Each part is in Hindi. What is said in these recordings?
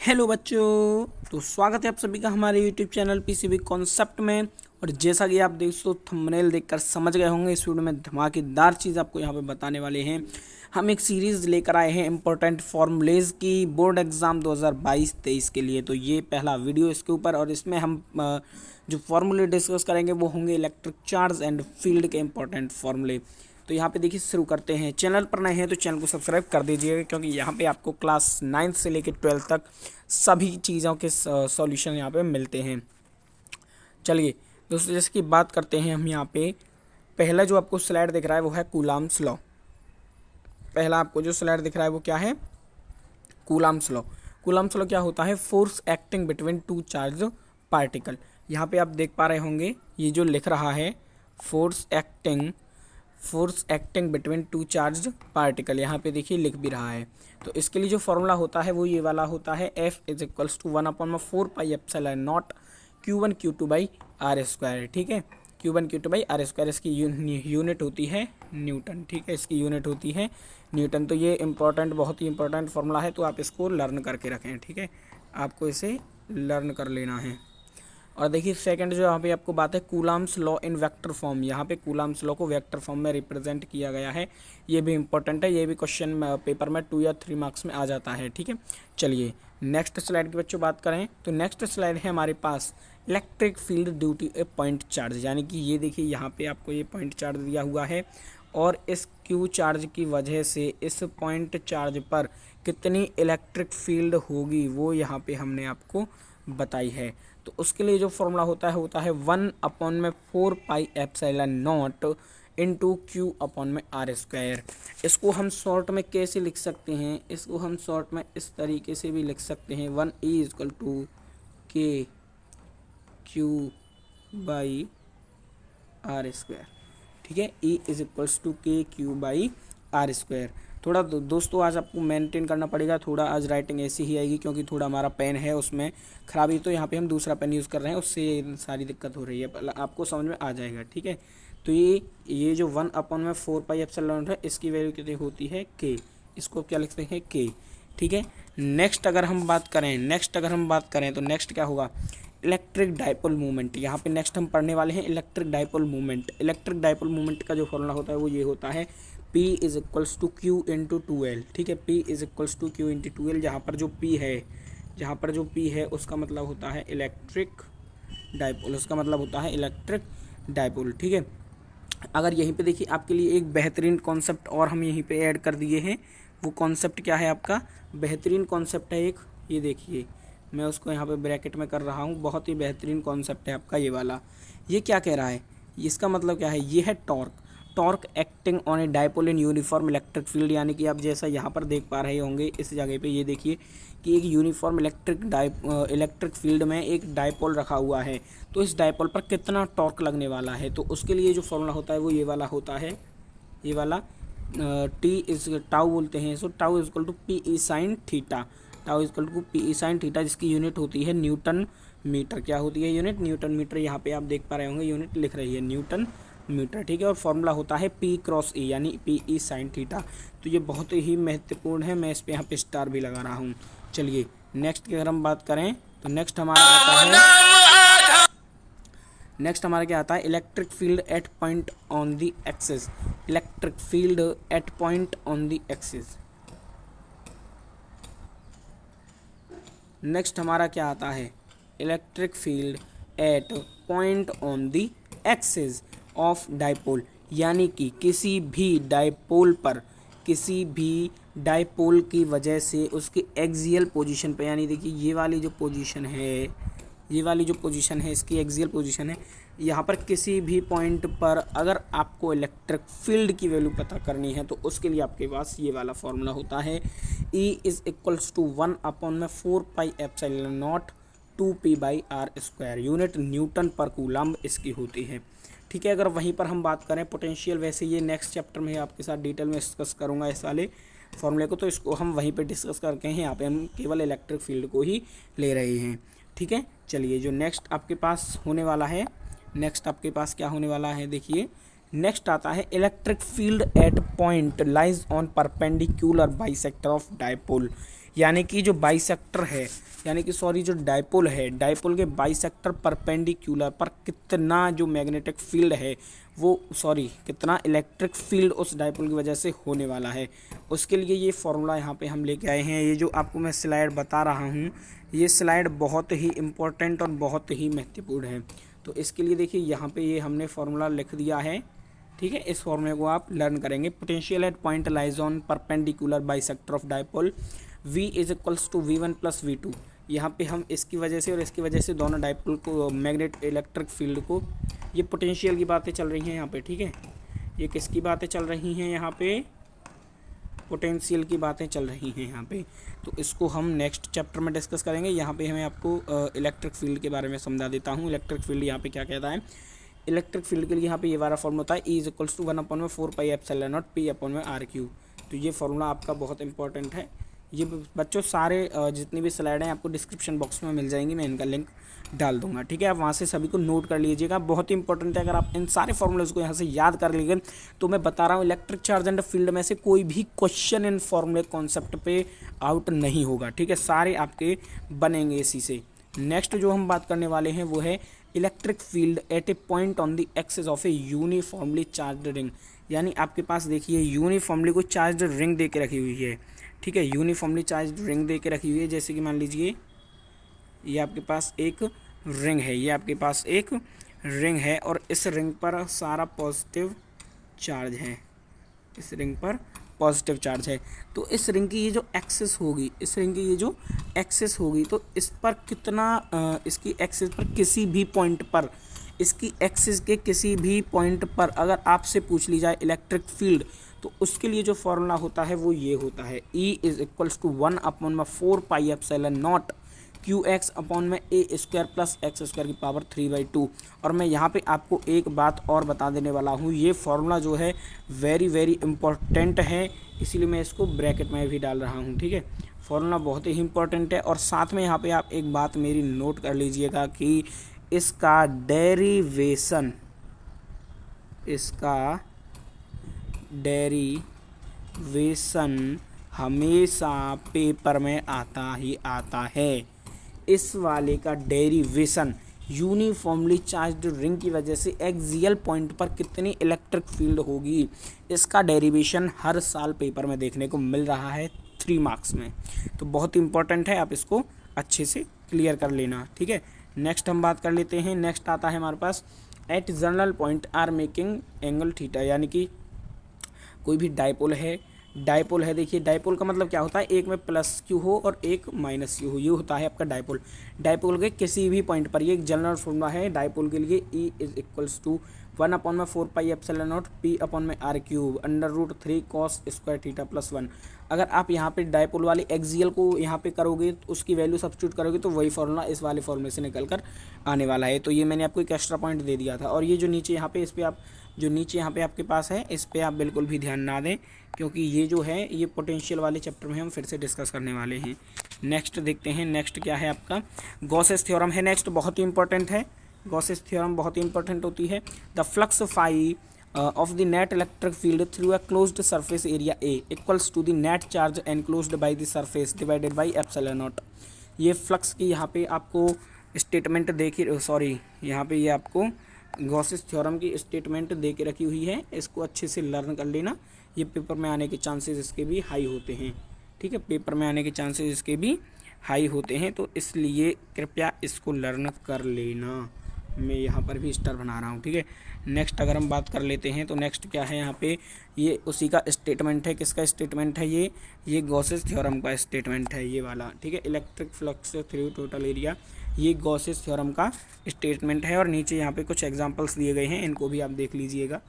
हेलो बच्चों, तो स्वागत है आप सभी का हमारे यूट्यूब चैनल पीसीबी कॉन्सेप्ट में। और जैसा कि आप दोस्तों थंबनेल देखकर समझ गए होंगे, इस वीडियो में धमाकेदार चीज़ आपको यहाँ पे बताने वाले हैं। हम एक सीरीज़ लेकर आए हैं इम्पोर्टेंट फॉर्मूलेज की बोर्ड एग्ज़ाम 2022-23 के लिए। तो ये पहला वीडियो इसके ऊपर, और इसमें हम जो फॉर्मूले डिस्कस करेंगे वो होंगे इलेक्ट्रिक चार्ज एंड फील्ड के इम्पोर्टेंट फॉर्मूले। तो यहाँ पे देखिए शुरू करते हैं। चैनल पर नए हैं तो चैनल को सब्सक्राइब कर दीजिएगा, क्योंकि यहाँ पे आपको क्लास 9 से लेकर 12 तक सभी चीज़ों के सॉल्यूशन यहाँ पे मिलते हैं। चलिए दोस्तों, जैसे कि बात करते हैं हम यहाँ पे। पहला जो आपको स्लाइड दिख रहा है वो है कूलाम्स लॉ। पहला आपको जो स्लाइड दिख रहा है वो क्या है? Coulombs law. कूलाम्स लॉ क्या होता है? Force acting between two charge particle. यहाँ पे आप देख पा रहे होंगे ये जो लिख रहा है force acting between two charge particle, यहाँ पे देखिए लिख भी रहा है। तो इसके लिए जो फॉर्मूला होता है वो ये वाला होता है, F is equals to 1/4πε0 Q1 Q2 by R square. ठीक है, Q1 Q2 by R square. इसकी यूनिट होती है न्यूटन। ठीक है, इसकी यूनिट होती है न्यूटन। तो ये इंपॉर्टेंट, बहुत ही इंपॉर्टेंट फॉर्मूला है, तो आप इसको लर्न करके रखें। ठीक है, आपको इसे लर्न कर लेना है। और देखिए सेकंड जो यहाँ पे आपको बात है, coulombs law in vector form. यहाँ पे कूलाम्स लॉ को वेक्टर फॉर्म में रिप्रेजेंट किया गया है। ये भी इंपॉर्टेंट है, ये भी क्वेश्चन पेपर में 2 या 3 मार्क्स में आ जाता है। ठीक है, चलिए नेक्स्ट स्लाइड की बच्चों बात करें तो नेक्स्ट स्लाइड है हमारे पास electric field due to a point charge. यानी कि ये देखिए यहाँ पे आपको ये पॉइंट चार्ज दिया हुआ है, और इस क्यू चार्ज की वजह से इस पॉइंट चार्ज पर कितनी इलेक्ट्रिक फील्ड होगी वो यहाँ पे हमने आपको बताई है। तो उसके लिए जो फॉर्मूला होता है 1/4πε0 इंटू क्यू अपॉन में आर स्क्वायर। इसको हम शॉर्ट में कैसे लिख सकते हैं? इसको हम शॉर्ट में इस तरीके से भी लिख सकते हैं, 1E इजकल टू के क्यू बाई आर स्क्वायर। ठीक है, E इज इक्वल्स टू के क्यू बाई आर स्क्वायर। थोड़ा दोस्तों आज आपको मेंटेन करना पड़ेगा, थोड़ा आज राइटिंग ऐसी ही आएगी, क्योंकि थोड़ा हमारा पेन है उसमें खराबी। तो यहाँ पे हम दूसरा पेन यूज़ कर रहे हैं, उससे सारी दिक्कत हो रही है, आपको समझ में आ जाएगा। ठीक है, तो ये जो 1/4πε0 है, इसकी वैल्यू कितनी होती है? के। इसको क्या लिखते हैं? के। ठीक है, नेक्स्ट अगर हम बात करें तो नेक्स्ट क्या होगा? Electric dipole movement. यहाँ पे नेक्स्ट हम पढ़ने वाले हैं electric dipole movement. Electric dipole movement का जो फॉर्मूला होता है वो ये होता है, P is equals to Q into 2L। ठीक है, P is equals to Q into 2L। जहाँ पर जो P है उसका मतलब होता है इलेक्ट्रिक डाइपोल, उसका मतलब होता है इलेक्ट्रिक डाइपोल। ठीक है, अगर यहीं पे देखिए आपके लिए एक बेहतरीन कॉन्सेप्ट और हम यहीं पे ऐड कर दिए हैं। वो कॉन्सेप्ट क्या है? आपका बेहतरीन कॉन्सेप्ट है एक, ये देखिए मैं उसको यहाँ पे ब्रैकेट में कर रहा हूँ। बहुत ही बेहतरीन कॉन्सेप्ट है आपका ये वाला। ये क्या कह रहा है? इसका मतलब क्या है? ये है torque acting on a dipole in uniform electric field. यानी कि आप जैसा यहाँ पर देख पा रहे होंगे इस जगह पे, ये देखिए कि एक यूनिफॉर्म इलेक्ट्रिक फील्ड में एक डाइपोल रखा हुआ है। तो इस डाइपोल पर कितना टॉर्क लगने वाला है? तो उसके लिए जो फॉर्मूला होता है वो ये वाला होता है, ये वाला टी इज टाउ बोलते हैं। So tau is equal to P E sine theta. Tau is equal to P E sine theta, जिसकी यूनिट होती है न्यूटन मीटर। क्या होती है यूनिट? Newton metre. यहाँ पे आप देख पा रहे होंगे यूनिट लिख रही है न्यूटन मीटर। ठीक है, और फॉर्मूला होता है P क्रॉस E, यानी पी ई साइन थीटा। तो ये बहुत ही महत्वपूर्ण है, मैं इस पे यहाँ पे स्टार भी लगा रहा हूँ। चलिए नेक्स्ट की अगर हम बात करें तो नेक्स्ट हमारा क्या आता है? Electric field at point on the axis. Electric field at point on the axis. Next हमारा क्या आता है? Electric field at point on the axis of dipole. यानी कि किसी भी डाइपोल की वजह से उसकी एक्सियल पोजीशन पे, यानी देखिए ये वाली जो पोजीशन है इसकी एक्सियल पोजीशन है। यहाँ पर किसी भी पॉइंट पर अगर आपको इलेक्ट्रिक फील्ड की वैल्यू पता करनी है तो उसके लिए आपके पास ये वाला फॉर्मूला होता है, E is equals to 1/4πε0 2p by R square. Unit newton पर कूलम्ब इसकी होती है। ठीक है, अगर वहीं पर हम बात करें पोटेंशियल, वैसे ये नेक्स्ट चैप्टर में आपके साथ डिटेल में डिस्कस करूँगा इस वाले फॉर्मूले को, तो इसको हम वहीं पे डिस्कस करके हैं। यहाँ पे हम केवल इलेक्ट्रिक फील्ड को ही ले रहे हैं। ठीक है, चलिए जो नेक्स्ट आपके पास होने वाला है, नेक्स्ट आपके पास क्या होने वाला है? देखिए नेक्स्ट आता है electric field at point lies on perpendicular bisector of dipole, यानी कि जो बाइसेक्टर है, यानी कि सॉरी जो डायपोल है, डायपोल के बाइसेक्टर परपेंडिकुलर पर कितना जो मैग्नेटिक फील्ड है वो कितना इलेक्ट्रिक फील्ड उस डायपोल की वजह से होने वाला है, उसके लिए ये फॉर्मूला यहाँ पे हम लेके आए हैं। ये जो आपको मैं स्लाइड बता रहा हूँ, ये स्लाइड बहुत ही इम्पोर्टेंट और बहुत ही महत्वपूर्ण है। तो इसके लिए देखिए यहाँ पे ये हमने फॉर्मूला लिख दिया है, ठीक है। इस फॉर्मूले को आप लर्न करेंगे। Potential at point lies on perpendicular bisector of dipole V is equals to V1 plus V2। यहाँ पे हम इसकी वजह से और इसकी वजह से दोनों डायपोल को मैग्नेट इलेक्ट्रिक फील्ड को, ये पोटेंशियल की बातें चल रही हैं यहाँ पे, ठीक है। ये किसकी बातें चल रही हैं यहाँ पे, पोटेंशियल की बातें चल रही हैं यहाँ पे। तो इसको हम नेक्स्ट चैप्टर में डिस्कस करेंगे। यहाँ पे हमें आपको इलेक्ट्रिक फील्ड के बारे में समझा देता हूँ। इलेक्ट्रिक फील्ड यहाँ पे क्या कहता है, इलेक्ट्रिक फील्ड के लिए यहाँ पे ये वाला फॉर्मूला होता है E is equals to 1/4 pi epsilon not P upon में R3। तो ये फॉर्मूला आपका बहुत इंपॉर्टेंट है। ये बच्चों सारे जितनी भी स्लाइड हैं आपको डिस्क्रिप्शन बॉक्स में मिल जाएंगी, मैं इनका लिंक डाल दूंगा, ठीक है। आप वहाँ से सभी को नोट कर लीजिएगा, बहुत ही इंपॉर्टेंट है। अगर आप इन सारे फॉर्मूलेज को यहाँ से याद कर लीजिए तो मैं बता रहा हूँ इलेक्ट्रिक चार्ज एंड फील्ड में से कोई भी क्वेश्चन इन फॉर्मूले कॉन्सेप्ट पे आउट नहीं होगा, ठीक है। सारे आपके बनेंगे इसी से। नेक्स्ट जो हम बात करने वाले हैं वो है electric field at A point on the axis of A uniformly charged ring, यानी आपके पास देखिए यूनिफॉर्मली कोई चार्ज्ड रिंग दे के रखी हुई है, ठीक है। यूनिफॉर्मली चार्ज्ड रिंग दे के रखी हुई है, जैसे कि मान लीजिए ये आपके पास एक रिंग है, ये आपके पास एक रिंग है और इस रिंग पर सारा पॉजिटिव चार्ज है, इस रिंग पर पॉजिटिव चार्ज है। तो इस रिंग की ये जो एक्सिस होगी, इस रिंग की ये जो एक्सिस होगी, तो इस पर कितना इसकी एक्सिस पर किसी भी पॉइंट पर, इसकी एक्सिस के किसी भी पॉइंट पर अगर आपसे पूछ ली जाए इलेक्ट्रिक फील्ड, तो उसके लिए जो फॉर्मूला होता है वो ये होता है E is equals to 1/4 pi epsilon not QX upon में A square plus X square की पावर 3/2। और मैं यहाँ पे आपको एक बात और बता देने वाला हूँ, ये फॉर्मूला जो है वेरी वेरी इंपॉर्टेंट है, इसीलिए मैं इसको ब्रैकेट में भी डाल रहा हूँ, ठीक है। फॉर्मूला बहुत ही इंपॉर्टेंट है। और साथ में यहाँ पे आप एक बात मेरी नोट कर लीजिएगा कि इसका डेरिवेशन, इसका डेरिवेशन हमेशा पेपर में आता ही आता है। इस वाले का डेरिवेशन यूनिफॉर्मली चार्ज्ड रिंग की वजह से एक्सियल पॉइंट पर कितनी इलेक्ट्रिक फील्ड होगी, इसका डेरिवेशन हर साल पेपर में देखने को मिल रहा है 3 मार्क्स में। तो बहुत इंपॉर्टेंट है, आप इसको अच्छे से क्लियर कर लेना, ठीक है। नेक्स्ट हम बात कर लेते हैं। नेक्स्ट आता है हमारे पास at general point R making angle theta, यानी कि कोई भी डायपोल है, डायपोल है, देखिए डायपोल का मतलब क्या होता है, एक में प्लस क्यू हो और एक माइनस क्यू हो, ये होता है आपका डायपोल। डायपोल के किसी भी पॉइंट पर, ये एक जनरल फॉर्मूला है डायपोल के लिए, E is equals to 1/4 pi epsilon not P upon में R³ √3 cos square theta plus 1। अगर आप यहाँ पे डायपोल वाले एक्सियल को यहाँ पे करोगे तो उसकी वैल्यू सब्स्टिट्यूट करोगे तो वही फॉर्मूला इस वाले फॉर्मूले से निकल कर आने वाला है। तो ये मैंने आपको एक एक्स्ट्रा पॉइंट दे दिया था। और ये जो नीचे यहाँ पे, इस पर आप जो नीचे यहाँ पे आपके पास है, इस पर आप बिल्कुल भी ध्यान ना दें, क्योंकि ये जो है ये पोटेंशियल वाले चैप्टर में हम फिर से डिस्कस करने वाले हैं। नेक्स्ट देखते हैं, नेक्स्ट क्या है आपका, गॉसेस थ्योरम है। नेक्स्ट बहुत ही इंपॉर्टेंट है, गॉसेस थ्योरम बहुत ही इंपॉर्टेंट होती है। The flux phi of the net electric field through a closed surface area A equals to the net charge enclosed by the surface divided by epsilon naught। ये फ्लक्स की यहाँ पे आपको स्टेटमेंट देखिए, यहाँ पे ये आपको गॉसेस थ्योरम की स्टेटमेंट दे के रखी हुई है, इसको अच्छे से लर्न कर लेना। ये पेपर में आने के चांसेस इसके भी हाई होते हैं, ठीक है, पेपर में आने के चांसेस इसके भी हाई होते हैं, तो इसलिए कृपया इसको लर्न कर लेना। मैं यहाँ पर भी स्टार बना रहा हूँ, ठीक है। नेक्स्ट अगर हम बात कर लेते हैं तो नेक्स्ट क्या है यहाँ पे, ये उसी का स्टेटमेंट है। किसका स्टेटमेंट है ये गॉसेस थ्योरम का स्टेटमेंट है ये वाला, ठीक है। Electric flux through total area, ये गॉसेस थ्योरम का स्टेटमेंट है। और नीचे यहाँ पे कुछ एग्जांपल्स दिए गए हैं, इनको भी आप देख लीजिएगा,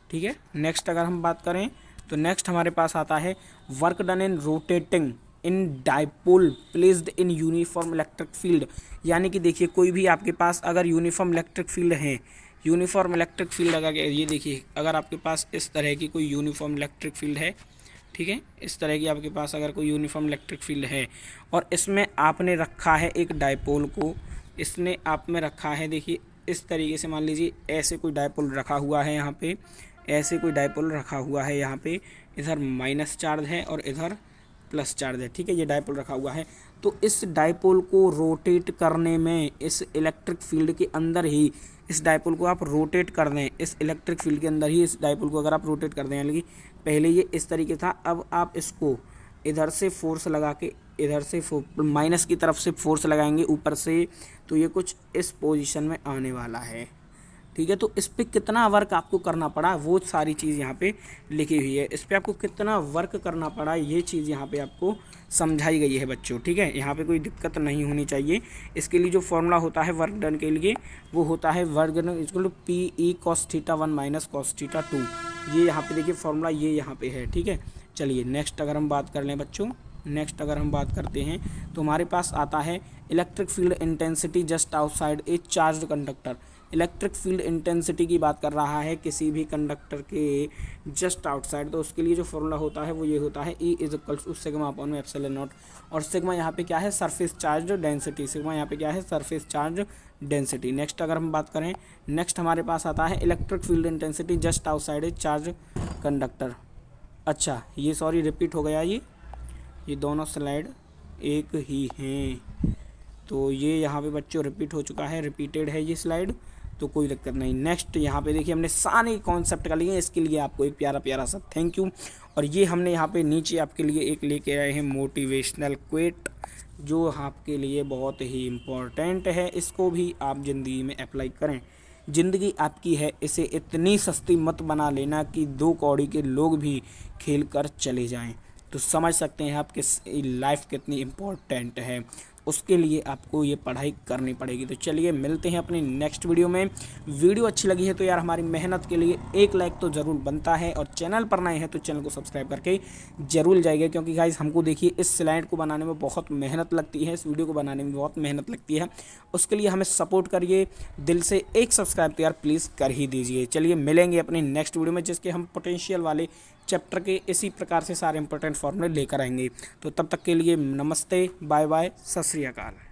ठीक है। नेक्स्ट अगर हम बात करें तो नेक्स्ट हमारे पास आता है work done in rotating in dipole placed in uniform electric field, यानी कि देखिए कोई भी आपके पास अगर यूनिफॉर्म इलेक्ट्रिक फील्ड है, यूनिफॉर्म इलेक्ट्रिक फील्ड अगर ये देखिए, अगर आपके पास इस तरह की कोई यूनिफॉर्म इलेक्ट्रिक फील्ड है, ठीक है, इस तरह की आपके पास अगर कोई यूनिफॉर्म इलेक्ट्रिक फील्ड है और इसमें आपने रखा है एक डायपोल को, इसने आप में रखा है, देखिए इस तरीके से मान लीजिए ऐसे कोई डायपोल रखा हुआ है यहाँ पे, ऐसे कोई डायपोल रखा हुआ है यहाँ पे, इधर माइनस चार्ज है और इधर प्लस चार्ज है, ठीक है, ये डायपोल रखा हुआ है। तो इस डायपोल को रोटेट करने में इस इलेक्ट्रिक फील्ड के अंदर ही इस डायपोल को आप रोटेट कर दें, इस इलेक्ट्रिक फील्ड के अंदर ही इस डायपोल को अगर आप रोटेट कर दें, यानी कि पहले ये इस तरीके था, अब आप इसको इधर से फोर्स लगा के इधर से माइनस की तरफ से फोर्स लगाएंगे ऊपर से, तो ये कुछ इस पोजीशन में आने वाला है, ठीक है। तो इस पे कितना वर्क आपको करना पड़ा वो सारी चीज़ यहाँ पे लिखी हुई है, इस पे आपको कितना वर्क करना पड़ा ये चीज़ यहाँ पे आपको समझाई गई है बच्चों, ठीक है। यहाँ पे कोई दिक्कत नहीं होनी चाहिए। इसके लिए जो फॉर्मूला होता है वर्क डन के लिए वो होता है work done equal to P E cos theta 1 minus cos theta 2। ये यहाँ पे देखिए फॉर्मूला ये यहाँ पे है, ठीक है। चलिए नेक्स्ट अगर हम बात कर लें बच्चों, नेक्स्ट अगर हम बात करते हैं तो हमारे पास आता है electric field intensity just outside a charged conductor. Electric field intensity की बात कर रहा है किसी भी कंडक्टर के जस्ट आउटसाइड, तो उसके लिए जो फॉर्मूला होता है वो ये होता है E is equals to sigma upon में एप्सिलॉन नॉट। और सिग्मा यहाँ पे क्या है, सरफेस चार्ज डेंसिटी, सिग्मा यहाँ पे क्या है, सरफेस चार्ज डेंसिटी। नेक्स्ट अगर हम बात करें, नेक्स्ट हमारे पास आता है electric field intensity just outside ए चार्ज कंडक्टर। अच्छा ये सॉरी रिपीट हो गया, ये दोनों स्लाइड एक ही हैं, तो ये यहाँ पे बच्चों रिपीट हो चुका है, रिपीटेड है ये स्लाइड, तो कोई दिक्कत नहीं। नेक्स्ट यहाँ पे देखिए हमने सारे कॉन्सेप्ट कर लिए, इसके लिए आपको एक प्यारा प्यारा सा थैंक यू। और ये हमने यहाँ पे नीचे आपके लिए एक लेके आए हैं मोटिवेशनल क्वेट, जो आपके लिए बहुत ही इम्पोर्टेंट है, इसको भी आप ज़िंदगी में अप्लाई करें। ज़िंदगी आपकी है, इसे इतनी सस्ती मत बना लेना कि 2 कौड़ी के लोग भी खेल कर चले जाएं। तो समझ सकते हैं आपकी लाइफ कितनी इम्पोर्टेंट है, उसके लिए आपको ये पढ़ाई करनी पड़ेगी। तो चलिए मिलते हैं अपनी नेक्स्ट वीडियो में। वीडियो अच्छी लगी है तो यार हमारी मेहनत के लिए एक लाइक तो ज़रूर बनता है, और चैनल पर नए हैं तो चैनल को सब्सक्राइब करके ज़रूर जाइए, क्योंकि गाइस हमको देखिए इस स्लाइड को बनाने में बहुत मेहनत लगती है, इस वीडियो को बनाने में बहुत मेहनत लगती है, उसके लिए हमें सपोर्ट करिए दिल से। एक सब्सक्राइब तो यार प्लीज़ कर ही दीजिए। चलिए मिलेंगे अपनी नेक्स्ट वीडियो में, जिसके हम पोटेंशियल वाले चैप्टर के इसी प्रकार से सारे इंपॉर्टेंट फॉर्मूले लेकर आएंगे। तो तब तक के लिए नमस्ते, बाय बाय, सत श्री अकाल।